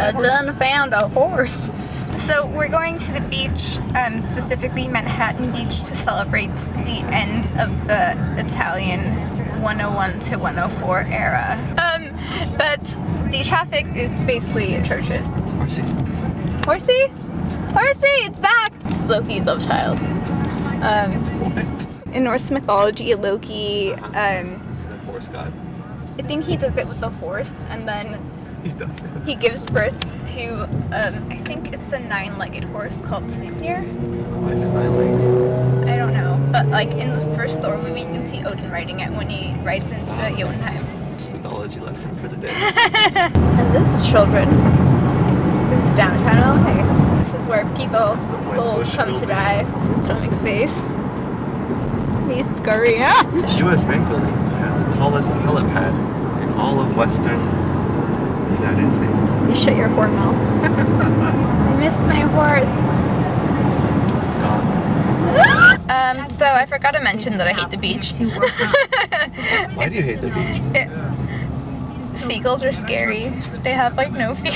I done found a horse. So we're going to the beach, specifically Manhattan Beach, to celebrate the end of the Italian 101 to 104 era. But the traffic is basically atrocious. Horsey. Horsey? Horsey, it's back! It's Loki's love child. In Norse mythology, Loki, Is he the horse god? I think he does it with the horse, and then He does it. he gives birth to, I think it's a 9-legged horse called Sleipnir. Why is it 9 legs? I don't know, but like in the first Thor movie, you can see Odin riding it when he rides into Jotunheim. Mythology lesson for the day. And this, children, is downtown LA. This is where people's souls come to die. This is Tomic's face. He's scurry. The US Bank building has the tallest helipad in all of Western United States. You shut your whore mouth. I miss my horse. It's gone. So I forgot to mention that I hate the beach. Why do you hate the beach? Seagulls are scary. They have like no fear.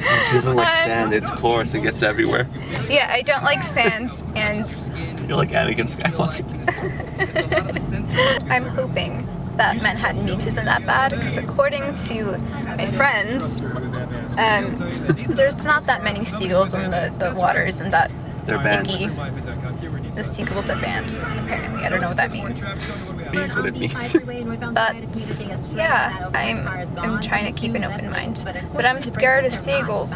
It isn't like sand, it's coarse, it gets everywhere. Yeah, I don't like sand, and You're like Anakin Skywalker. I'm hoping that Manhattan Beach isn't that bad, because according to my friends, there's not that many seagulls in the water isn't that They're banned. icky. The seagulls are banned, apparently. I don't know what that means. Means what it means. But yeah, I'm trying to keep an open mind. But I'm scared of seagulls.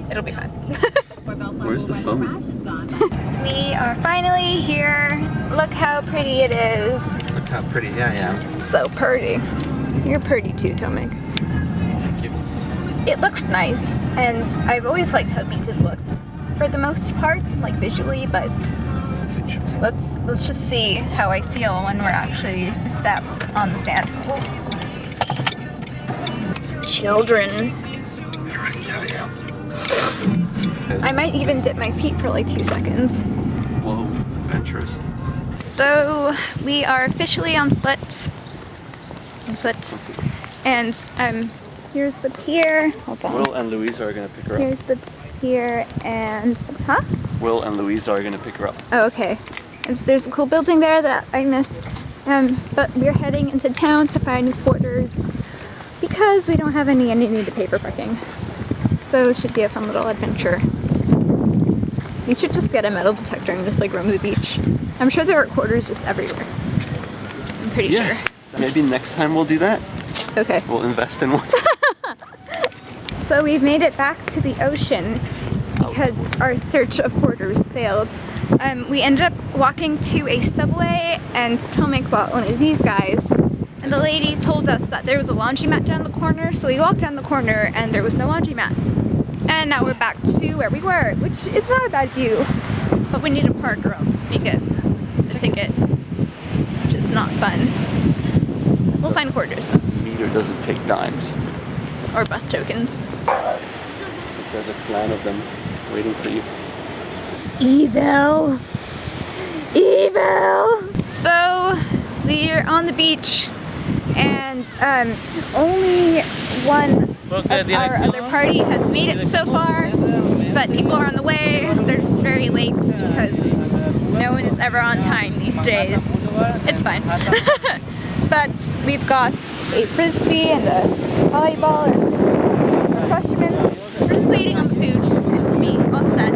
It'll be fine. Where's the phone? We are finally here. Look how pretty it is. Look how pretty I am. So pretty. You're pretty too, Tomic. Thank you. It looks nice, and I've always liked how beaches looked for the most part, like visually, but let's just see how I feel when we're actually stepped on the sand. Children. I might even dip my feet for like 2 seconds. Whoa, adventurous. So we are officially on foot. And here's the pier. Hold on. Will and Louisa are gonna pick her up. Here's the pier and Will and Louisa are gonna pick her up. Oh, okay. And there's a cool building there that I missed. But we're heading into town to find quarters because we don't have any and we need to pay for parking. So it should be a fun little adventure. We should just get a metal detector and just like roam the beach. I'm sure there are quarters just everywhere. I'm pretty sure. Maybe next time we'll do that. Okay. We'll invest in one. So we've made it back to the ocean because our search of quarters failed. We ended up walking to a Subway, and Tomic bought one of these guys. And the lady told us that there was a laundromat down the corner, so we walked down the corner and there was no laundromat. And now we're back to where we were, which is not a bad view, but we need to park or else we get a ticket, which is not fun. We'll find quarters though. Meter doesn't take dimes. Or bus tokens. There's a clan of them waiting for you. Evil! Evil! So, we're on the beach, and only one of our other party has made it so far, but people are on the way. They're just very late because no one is ever on time these days. It's fine. But we've got a frisbee and a volleyball and refreshments. We're just waiting on the food and we'll be all set.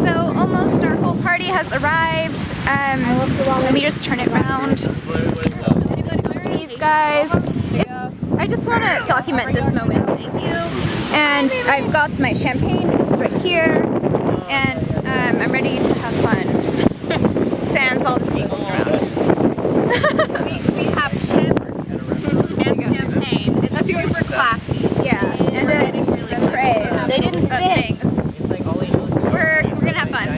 So almost our whole party has arrived. Let me just turn it around. These guys. I just want to document this moment. Thank you. And I've got my champagne just right here. And I'm ready to have fun. Sans all the seagulls around us. we have chips and champagne. It's super classy. Yeah, and then they didn't fit. We're gonna have fun.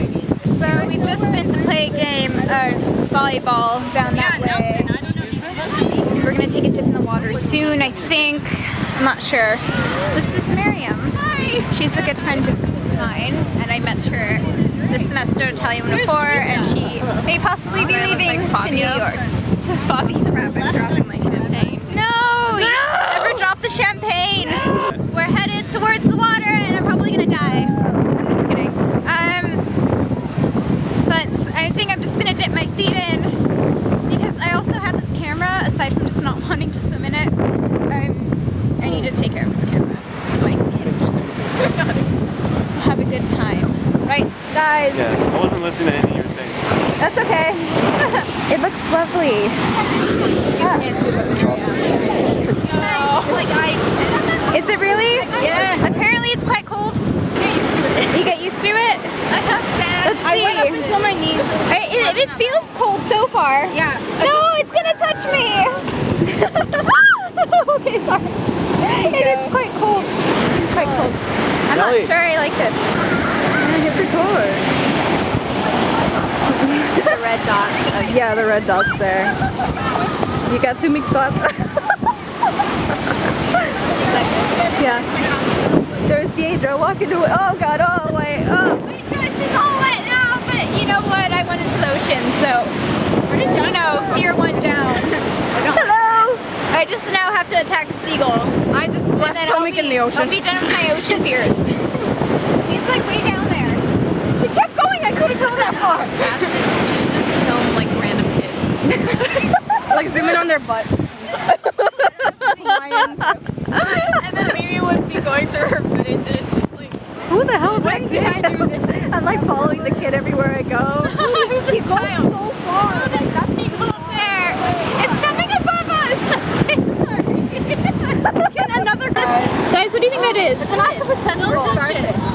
So we've just been to play a game of volleyball down that way. Nelson, I don't know if he's supposed to be. We're gonna take a dip in the water soon, I think. I'm not sure. This is Miriam. Hi. She's a good friend of mine, and I met her this semester at Italian 104, and she may possibly be leaving to New York. To Fabio. Dropping my champagne. No! You never drop the champagne! dip my feet in because I also have this camera, aside from just not wanting to swim in it. I need to take care of this camera. That's my excuse. Have a good time. Right, guys? Yeah, I wasn't listening to anything you were saying. That's okay. It looks lovely. It's like ice. Is it really? Yeah. Apparently it's quite cold. Get used to it. You get used to it? I have sand. Let's see. I went up until my knees. It feels cold so far. Yeah. No, it's gonna touch me. Okay, sorry. It is quite cold. It's quite cold. I'm not Nelly. sure I like this. Hit record. The red dot. Yeah, the red dot's there. You got 2 mixed spots? Yeah. There's Deidre walking away. Oh god, oh wait. Oh. My dress is all wet now, but you know what? I went into the ocean, so you know, fear one down. Hello! I just now have to attack a seagull. I just left Tomik in the ocean. I'll be done with my ocean fears. He's like way down there. He kept going. I couldn't go that far. Jasmine, you should just film like random kids. Like zoom in on their butt. And then Mimi would be going through her footage and it's just like, Who the hell is that when did I do kid? I'm like following the kid everywhere I go. Who's this child? So far. Oh, there's a seagull up there. It's coming above us. Sorry. Get another guys, what do you think that is? it's an octopus tentacle. Starfish.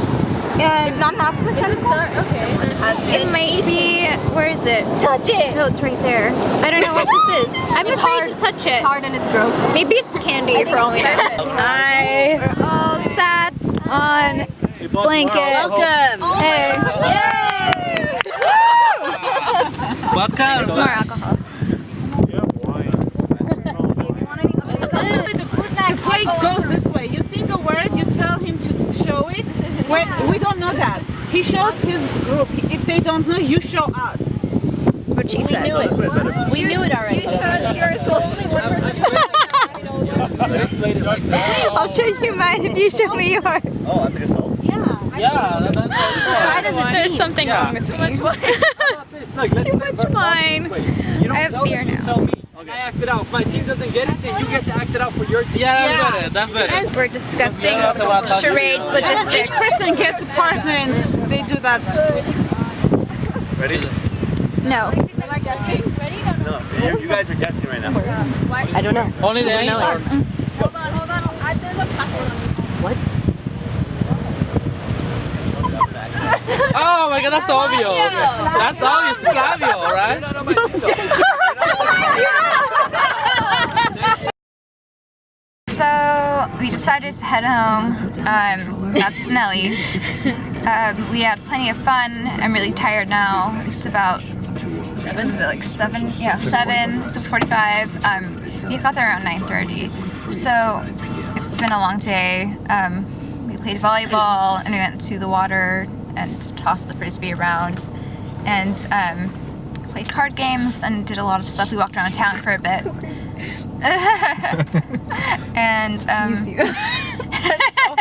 It's not an octopus tentacle? Okay. It might be. Where is it? Touch it! Oh, it's right there. I don't know what this is. I'm afraid to touch it. It's hard and it's gross. Maybe it's candy for all we know. Hi. We're all sat on blanket. Welcome. Hey. Yay! Welcome. It's more alcohol. The play goes this way. You think a word, you tell him to show it. We don't know that. He shows his group. If they don't know, you show us. What she said. We knew it already. You show us yours. We'll I'll show you mine if you show me yours. Oh, I think it's all. Yeah, that's Why does it There's something wrong with me. Too much wine. I have beer now. Tell me. I act it out. If my team doesn't get it, then you get to act it out for your team. Yeah, that's better. We're discussing about charade Each logistics. person gets a partner and they do that. Ready? No. No, you guys are guessing right now. I don't know. Only the know or... Hold on. There's a password on What? Oh my god, that's obvious. That's obvious, Flavio, right? You're not on my team, though. So we decided to head home. That's Nelly. We had plenty of fun. I'm really tired now. It's about, what is it, like 7? Yeah, 6:45. We got there around 9:30. So it's been a long day. We played volleyball and we went to the water and tossed the frisbee around and played card games and did a lot of stuff. We walked around town for a bit. And That's so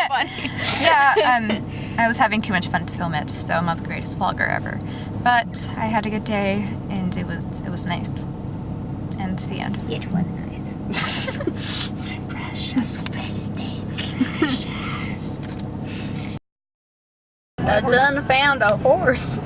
funny. Yeah, I was having too much fun to film it, so I'm not the greatest vlogger ever. But I had a good day and it was nice. And the end. It was nice. Precious thing. Precious. I done found a horse.